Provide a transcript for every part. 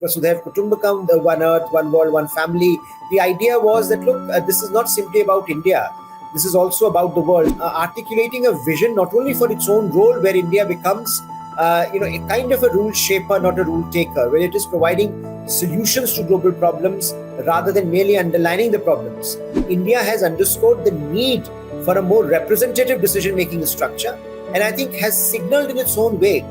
Vasudhaiv Kutumbakam, the one earth, one world, one family. The idea was that, look, this is not simply about India. This is also about the world. Articulating a vision not only for its own role, where India becomes, a kind of a rule shaper, not a rule taker, where it is providing solutions to global problems rather than merely underlining the problems. India has underscored the need for a more representative decision-making structure, and I think has signaled in its own way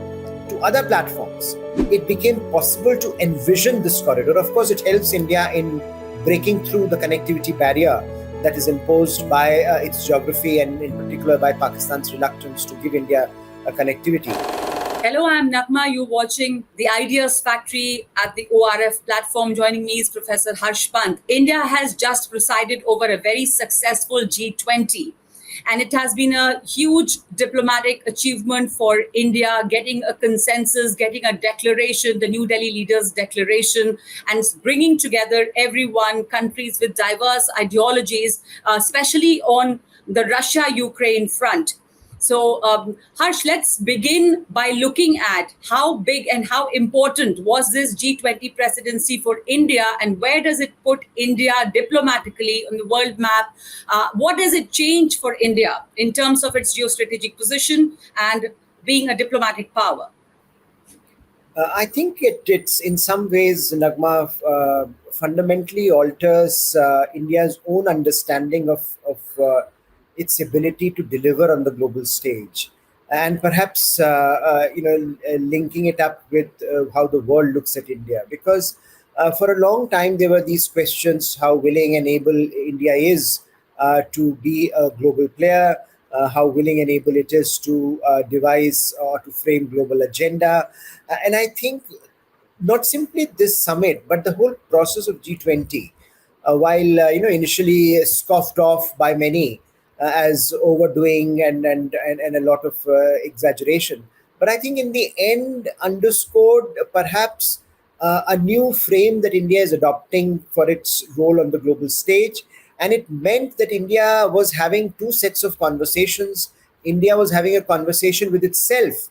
to other platforms. It became possible to envision this corridor. Of course, it helps India in breaking through the connectivity barrier that is imposed by its geography, and in particular by Pakistan's reluctance to give India a connectivity. Hello, I'm Naghma. You're watching the Ideas Factory at the ORF platform. Joining me is Professor Harsh Pant. India has just presided over a very successful G20. And it has been a huge diplomatic achievement for India, getting a consensus, getting a declaration, the New Delhi Leaders' Declaration, and bringing together everyone, countries with diverse ideologies, especially on the Russia-Ukraine front. So, Harsh, let's begin by looking at how big and how important was this G20 presidency for India, and where does it put India diplomatically on the world map? What does it change for India in terms of its geostrategic position and being a diplomatic power? I think it's in some ways, Naghma, fundamentally alters India's own understanding of its ability to deliver on the global stage, and perhaps linking it up with how the world looks at India. Because for a long time there were these questions: how willing and able India is to be a global player, how willing and able it is to devise or to frame global agenda. And I think not simply this summit, but the whole process of G20, while initially scoffed off by many as overdoing and a lot of exaggeration, but I think in the end underscored perhaps a new frame that India is adopting for its role on the global stage. And it meant that India was having two sets of conversations. India was having a conversation with itself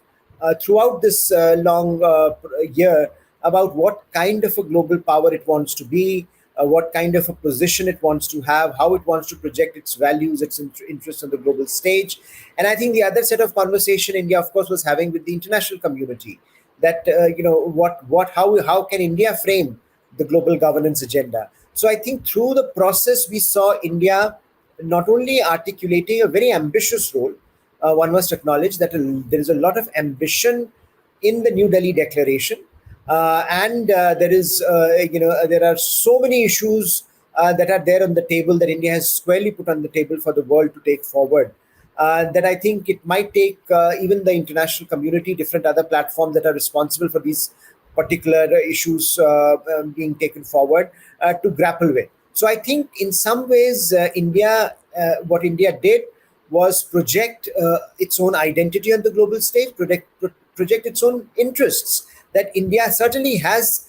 throughout this long year about what kind of a global power it wants to be, what kind of a position it wants to have, how it wants to project its values, its interests on the global stage. And I think the other set of conversation India, of course, was having with the international community, that how can India frame the global governance agenda. So I think through the process we saw India not only articulating a very ambitious role. One must acknowledge that there is a lot of ambition in the New Delhi Declaration, and there are so many issues that are there on the table that India has squarely put on the table for the world to take forward. That I think it might take even the international community, different other platforms that are responsible for these particular issues being taken forward to grapple with. So I think in some ways, what India did was project its own identity on the global stage, project its own interests. That India certainly has,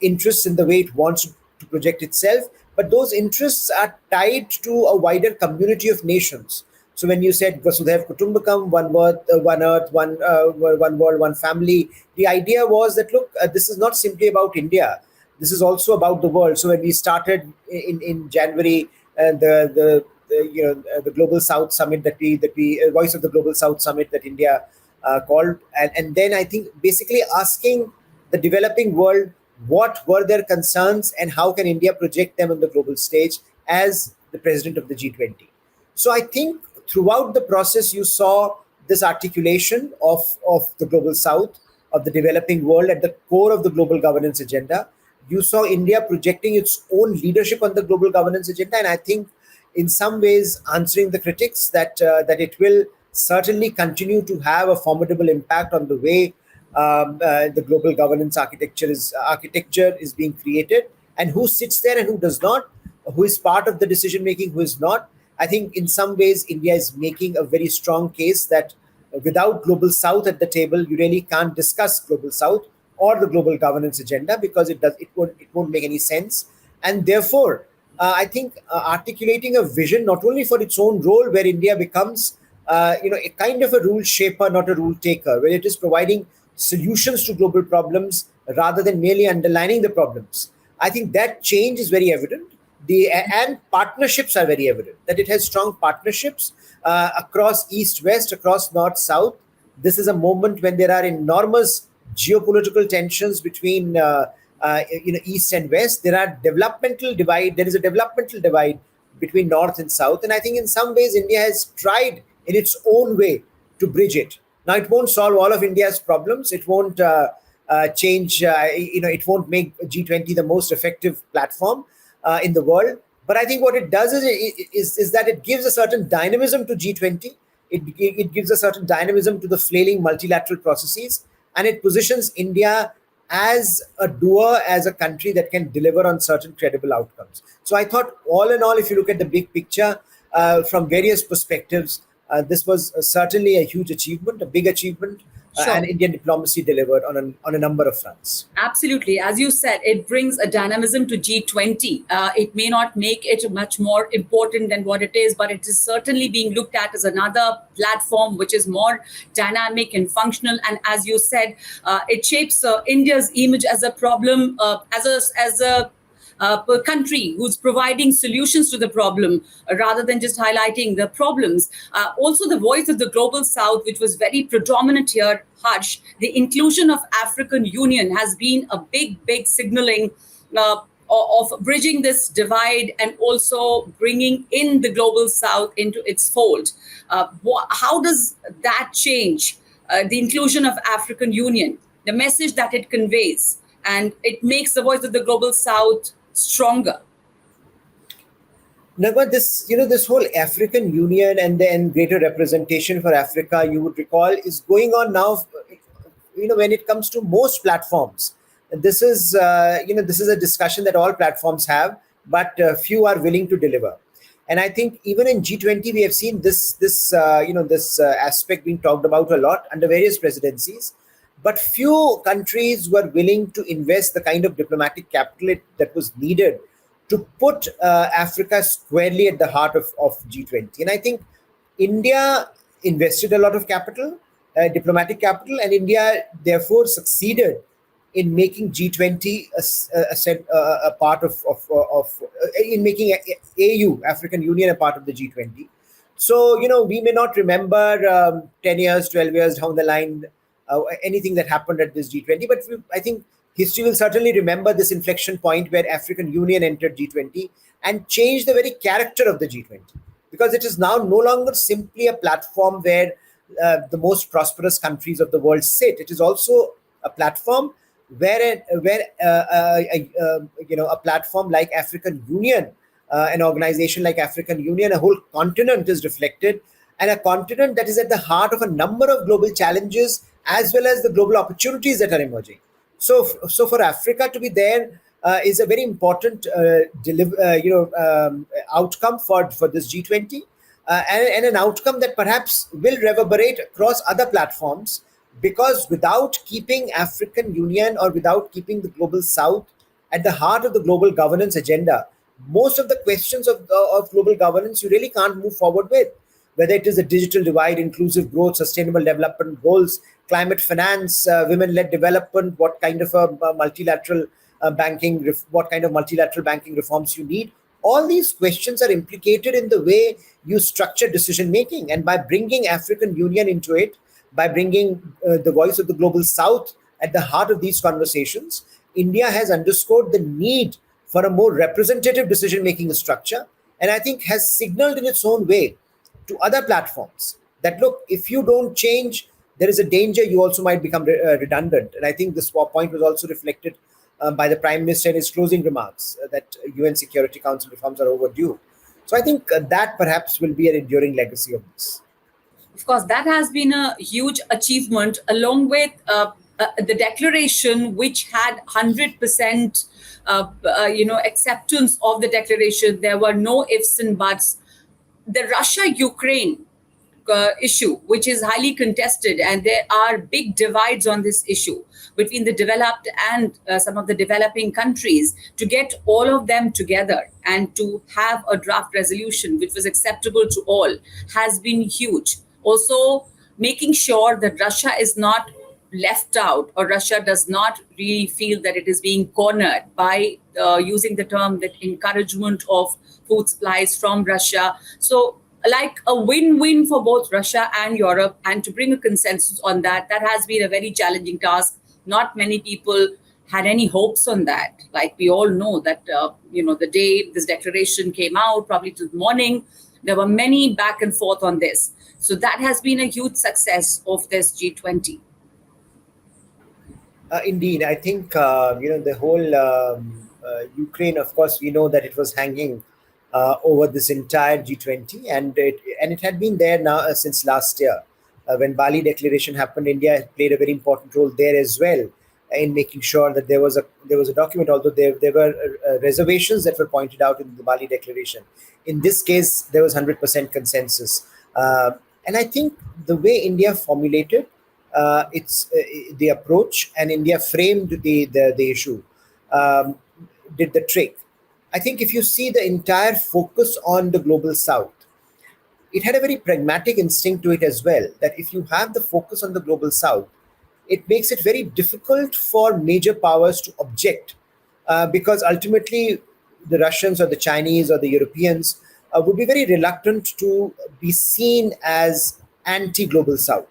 interests in the way it wants to project itself, but those interests are tied to a wider community of nations. So when you said Vasudhaiv Kutumbakam, one earth, one world, one family, the idea was that, look, this is not simply about India. This is also about the world. So when we started in January, the Global South Summit that we Voice of the Global South Summit that India called, and then I think basically asking the developing world what were their concerns and how can India project them on the global stage as the president of the G20. So I think throughout the process, you saw this articulation of the global south, of the developing world at the core of the global governance agenda. You saw India projecting its own leadership on the global governance agenda. And I think in some ways answering the critics that it will certainly continue to have a formidable impact on the way the global governance architecture is being created, and who sits there and who does not, who is part of the decision making, who is not. I think in some ways India is making a very strong case that without global south at the table, you really can't discuss global south or the global governance agenda, because it won't make any sense. And therefore I think articulating a vision not only for its own role, where India becomes a kind of a rule shaper, not a rule taker, where it is providing solutions to global problems rather than merely underlining the problems. I think that change is very evident. And partnerships are very evident, that it has strong partnerships across east west, across north south. This is a moment when there are enormous geopolitical tensions between east and west. There is a developmental divide between north and south, and I think in some ways India has tried in its own way to bridge it. Now, it won't solve all of India's problems. It won't change. It won't make G20 the most effective platform in the world. But I think what it does is that it gives a certain dynamism to G20. It gives a certain dynamism to the flailing multilateral processes, and it positions India as a doer, as a country that can deliver on certain credible outcomes. So I thought, all in all, if you look at the big picture from various perspectives, this was certainly a huge achievement, a big achievement, and Sure. Indian diplomacy delivered on a number of fronts. Absolutely. As you said, it brings a dynamism to G20. It may not make it much more important than what it is, but it is certainly being looked at as another platform which is more dynamic and functional. And as you said, it shapes India's image as a problem, as a country who's providing solutions to the problem rather than just highlighting the problems. Also, the voice of the global south, which was very predominant here, Harsh, the inclusion of African Union has been a big signaling of bridging this divide and also bringing in the global south into its fold. How does that change the inclusion of African Union, the message that it conveys, and it makes the voice of the global south stronger? Naghma, this whole African Union and then greater representation for Africa, you would recall, is going on now. When it comes to most platforms, this is a discussion that all platforms have, but few are willing to deliver. And I think even in G20, we have seen this aspect being talked about a lot under various presidencies. But few countries were willing to invest the kind of diplomatic capital that was needed to put Africa squarely at the heart of G20. And I think India invested a lot of capital, diplomatic capital, and India therefore succeeded in making G20 a part in making AU, African Union, a part of the G20. So, we may not remember 10 years, 12 years down the line anything that happened at this G20, but I think history will certainly remember this inflection point where African Union entered G20 and changed the very character of the G20, because it is now no longer simply a platform where the most prosperous countries of the world sit. It is also a platform where a platform like African Union, an organization like African Union, a whole continent is reflected, and a continent that is at the heart of a number of global challenges as well as the global opportunities that are emerging. So for Africa to be there is a very important outcome for this G20, and an outcome that perhaps will reverberate across other platforms, because without keeping African Union or without keeping the global South at the heart of the global governance agenda, most of the questions of global governance you really can't move forward with. Whether it is the digital divide, inclusive growth, sustainable development goals, climate finance, women-led development, what kind of multilateral banking reforms you need. All these questions are implicated in the way you structure decision making, and by bringing African Union into it, by bringing the voice of the global South at the heart of these conversations, India has underscored the need for a more representative decision making structure, and I think has signaled in its own way to other platforms that, look, if you don't change, there is a danger you also might become redundant. And I think this point was also reflected by the Prime Minister in his closing remarks, that UN Security Council reforms are overdue. So I think that perhaps will be an enduring legacy of this. Of course, that has been a huge achievement, along with the declaration, which had 100% acceptance of the declaration. There were no ifs and buts. The Russia-Ukraine issue, which is highly contested, and there are big divides on this issue between the developed and some of the developing countries, to get all of them together and to have a draft resolution which was acceptable to all has been huge. Also, making sure that Russia is not left out, or Russia does not really feel that it is being cornered by using the term that encouragement of food supplies from Russia. So, like a win-win for both Russia and Europe, and to bring a consensus on that, that has been a very challenging task. Not many people had any hopes on that. Like we all know that, the day this declaration came out, probably till morning, there were many back and forth on this. So that has been a huge success of this G20. Indeed, I think the whole Ukraine. Of course, we know that it was hanging over this entire G20, and it had been there now since last year. When Bali Declaration happened, India played a very important role there as well in making sure that there was a document. Although there were reservations that were pointed out in the Bali Declaration, in this case there was 100% consensus, and I think the way India formulated it's the approach, and India framed the issue, um, did the trick. I think if you see the entire focus on the global south, it had a very pragmatic instinct to it as well, that if you have the focus on the global south, it makes it very difficult for major powers to object, because ultimately the Russians or the Chinese or the Europeans would be very reluctant to be seen as anti global south.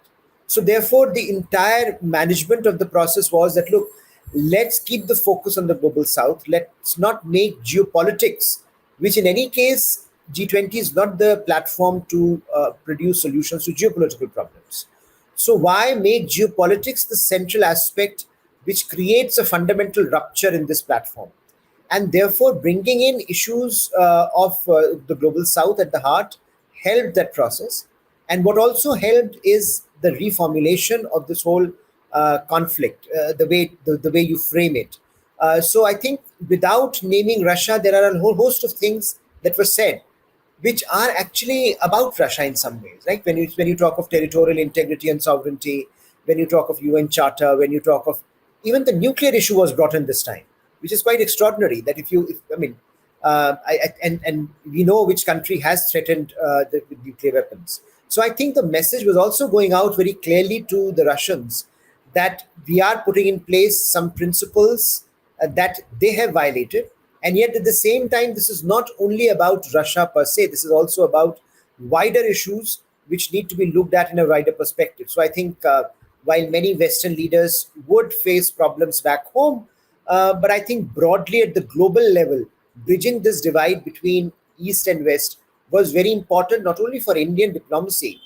So therefore the entire management of the process was that, look, let's keep the focus on the global south, let's not make geopolitics, which in any case G20 is not the platform to produce solutions to geopolitical problems. So why make geopolitics the central aspect which creates a fundamental rupture in this platform? And therefore, bringing in issues of the global south at the heart helped that process. And what also helped is the reformulation of this whole conflict, the way you frame it. So I think without naming Russia, there are a whole host of things that were said which are actually about Russia in some ways, right? When you talk of territorial integrity and sovereignty, when you talk of UN Charter, when you talk of even the nuclear issue was brought in this time, which is quite extraordinary. That if I mean, and we know which country has threatened with nuclear weapons. So I think the message was also going out very clearly to the Russians that we are putting in place some principles that they have violated. And yet, at the same time, this is not only about Russia per se, this is also about wider issues which need to be looked at in a wider perspective. So I think while many Western leaders would face problems back home, but I think broadly at the global level, bridging this divide between East and West was very important, not only for Indian diplomacy,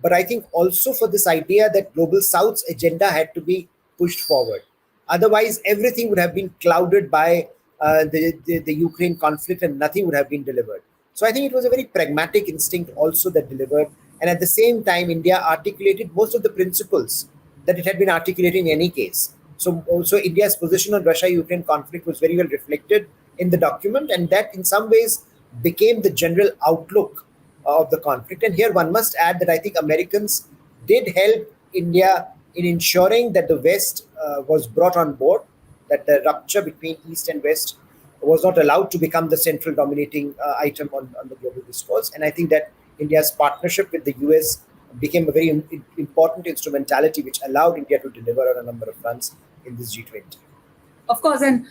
but I think also for this idea that global South's agenda had to be pushed forward. Otherwise, everything would have been clouded by the Ukraine conflict, and nothing would have been delivered. So I think it was a very pragmatic instinct also that delivered. And at the same time, India articulated most of the principles that it had been articulating in any case. So also India's position on Russia-Ukraine conflict was very well reflected in the document, and that in some ways became the general outlook of the conflict. And here one must add that I think Americans did help India in ensuring that the West was brought on board, that the rupture between East and West was not allowed to become the central dominating item on the global discourse. And I think that India's partnership with the US became a very important instrumentality which allowed India to deliver on a number of fronts in this G20. Of course, and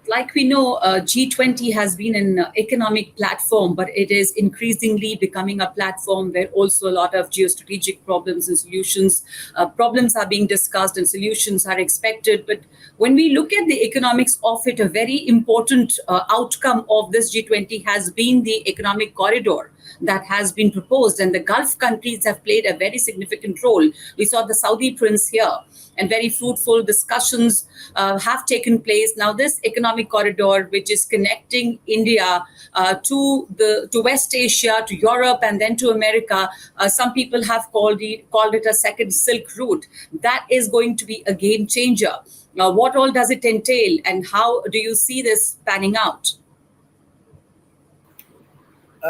like we know, G20 has been an economic platform, but it is increasingly becoming a platform where also a lot of geostrategic problems and solutions, problems are being discussed and solutions are expected. But when we look at the economics of it, a very important outcome of this G20 has been the economic corridor that has been proposed, and the Gulf countries have played a very significant role. We saw the Saudi prince here, and very fruitful discussions have taken place. Now, this economic corridor, which is connecting India to West Asia, to Europe, and then to America, some people have called it a second Silk Route. That is going to be a game changer. Now, what all does it entail, and how do you see this panning out?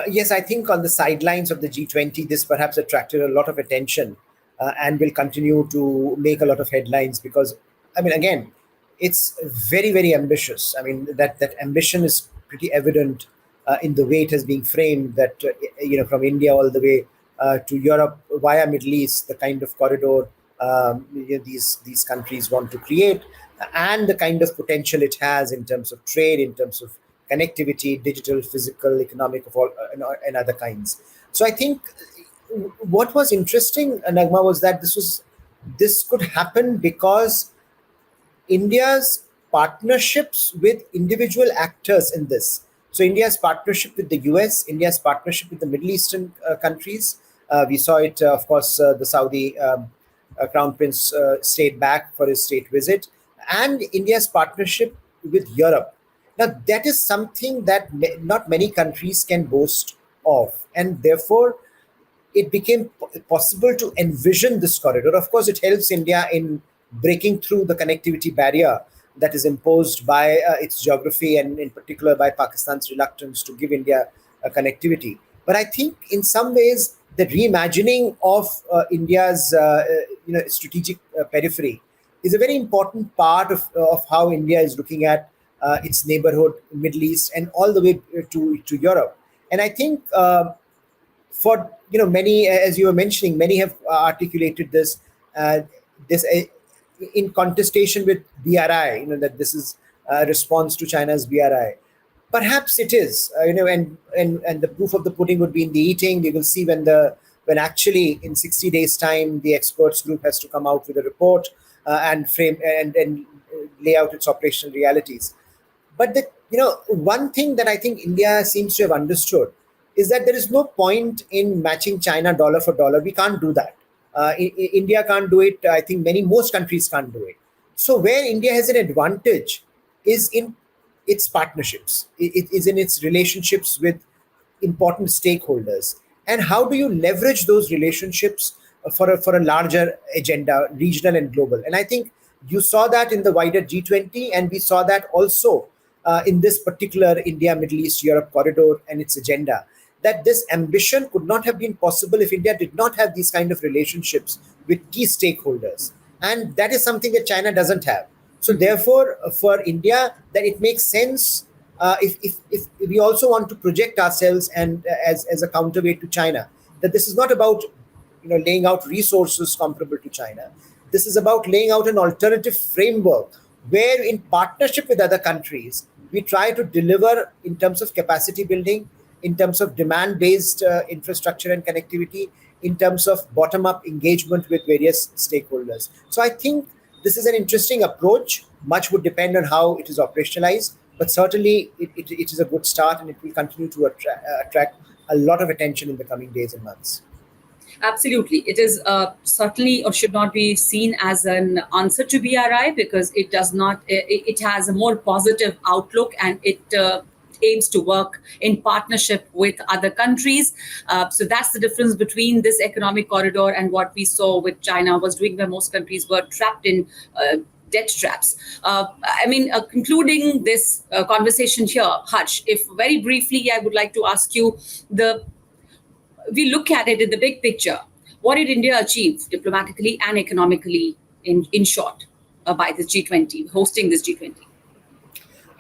Yes, I think on the sidelines of the G20, this perhaps attracted a lot of attention and will continue to make a lot of headlines because, I mean, again, it's very, very ambitious. I mean, that ambition is pretty evident in the way it has been framed. That from India all the way to Europe via Middle East, the kind of corridor these countries want to create, and the kind of potential it has in terms of trade, in terms of connectivity, digital, physical, economic, of all and other kinds. So I think what was interesting, Nagma, was that this could happen because India's partnerships with individual actors in this. So India's partnership with the US, India's partnership with the Middle Eastern countries. We saw it, of course, the Saudi Crown Prince stayed back for his state visit, and India's partnership with Europe. Now, that is something that not many countries can boast of, and therefore it became possible to envision this corridor. Of course, it helps India in breaking through the connectivity barrier that is imposed by its geography, and in particular by Pakistan's reluctance to give India connectivity. But I think in some ways, the reimagining of India's strategic periphery is a very important part of how India is looking at its neighborhood, Middle East, and all the way to Europe. And I think for many, as you were mentioning, many have articulated this in contestation with BRI, that this is a response to China's BRI. Perhaps it is, and the proof of the pudding would be in the eating. We will see when actually in 60 days time the experts group has to come out with a report and frame and lay out its operational realities. But one thing that I think India seems to have understood is that there is no point in matching China dollar for dollar. We can't do that. India can't do it. I think most countries can't do it. So where India has an advantage is in its partnerships. It is in its relationships with important stakeholders. And how do you leverage those relationships for a larger agenda, regional and global? And I think you saw that in the wider G20, and we saw that also in this particular India, Middle East, Europe corridor and its agenda. That this ambition could not have been possible if India did not have these kind of relationships with key stakeholders. And that is something that China doesn't have. So therefore, for India, that it makes sense if we also want to project ourselves and as a counterweight to China, that this is not about laying out resources comparable to China. This is about laying out an alternative framework where, in partnership with other countries, we try to deliver in terms of capacity building, in terms of demand-based infrastructure and connectivity, in terms of bottom-up engagement with various stakeholders. So I think this is an interesting approach. Much would depend on how it is operationalized, but certainly it is a good start, and it will continue to attract a lot of attention in the coming days and months. Absolutely. It is certainly or should not be seen as an answer to BRI, because it does not, it has a more positive outlook, and it aims to work in partnership with other countries. So that's the difference between this economic corridor and what we saw with China was doing, where most countries were trapped in debt traps. Concluding this conversation here, Harsh, if very briefly, I would like to ask you, we look at it in the big picture. What did India achieve diplomatically and economically, in short, by this G20, hosting this G20?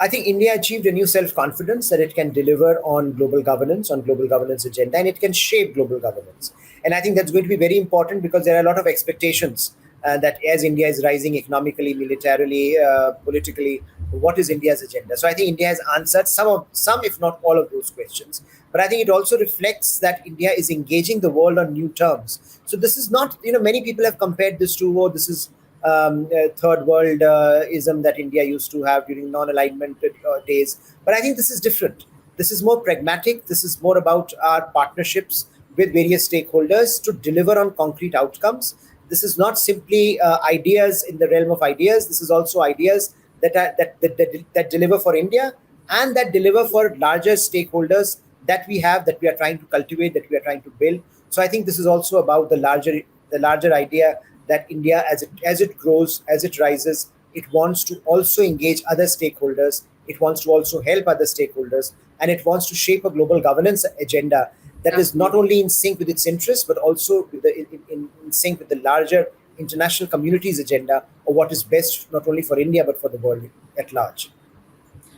I think India achieved a new self-confidence that it can deliver on global governance, agenda, and it can shape global governance. And I think that's going to be very important, because there are a lot of expectations that as India is rising economically, militarily, politically, what is India's agenda? So I think India has answered some, if not all of those questions. But I think it also reflects that India is engaging the world on new terms. So this is not, many people have compared this to, this is third world ism that India used to have during non-alignment days. But I think this is different. This is more pragmatic. This is more about our partnerships with various stakeholders to deliver on concrete outcomes. This is not simply ideas in the realm of ideas. This is also ideas that deliver for India, and that deliver for larger stakeholders that we are trying to cultivate, that we are trying to build. So I think this is also about the larger idea that India, as it grows, as it rises, it wants to also engage other stakeholders. It wants to also help other stakeholders, and it wants to shape a global governance agenda that is not only in sync with its interests, but also in sync with the larger international community's agenda, or what is best not only for India but for the world at large.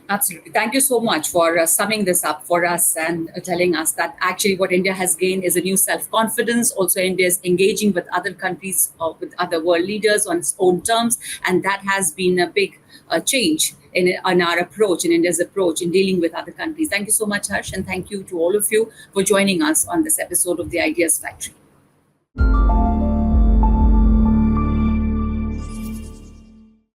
Absolutely. Thank you so much for summing this up for us and telling us that actually what India has gained is a new self confidence. Also, India is engaging with other countries or with other world leaders on its own terms. And that has been a big change in our approach, in India's approach in dealing with other countries. Thank you so much, Harsh. And thank you to all of you for joining us on this episode of the Ideas Factory.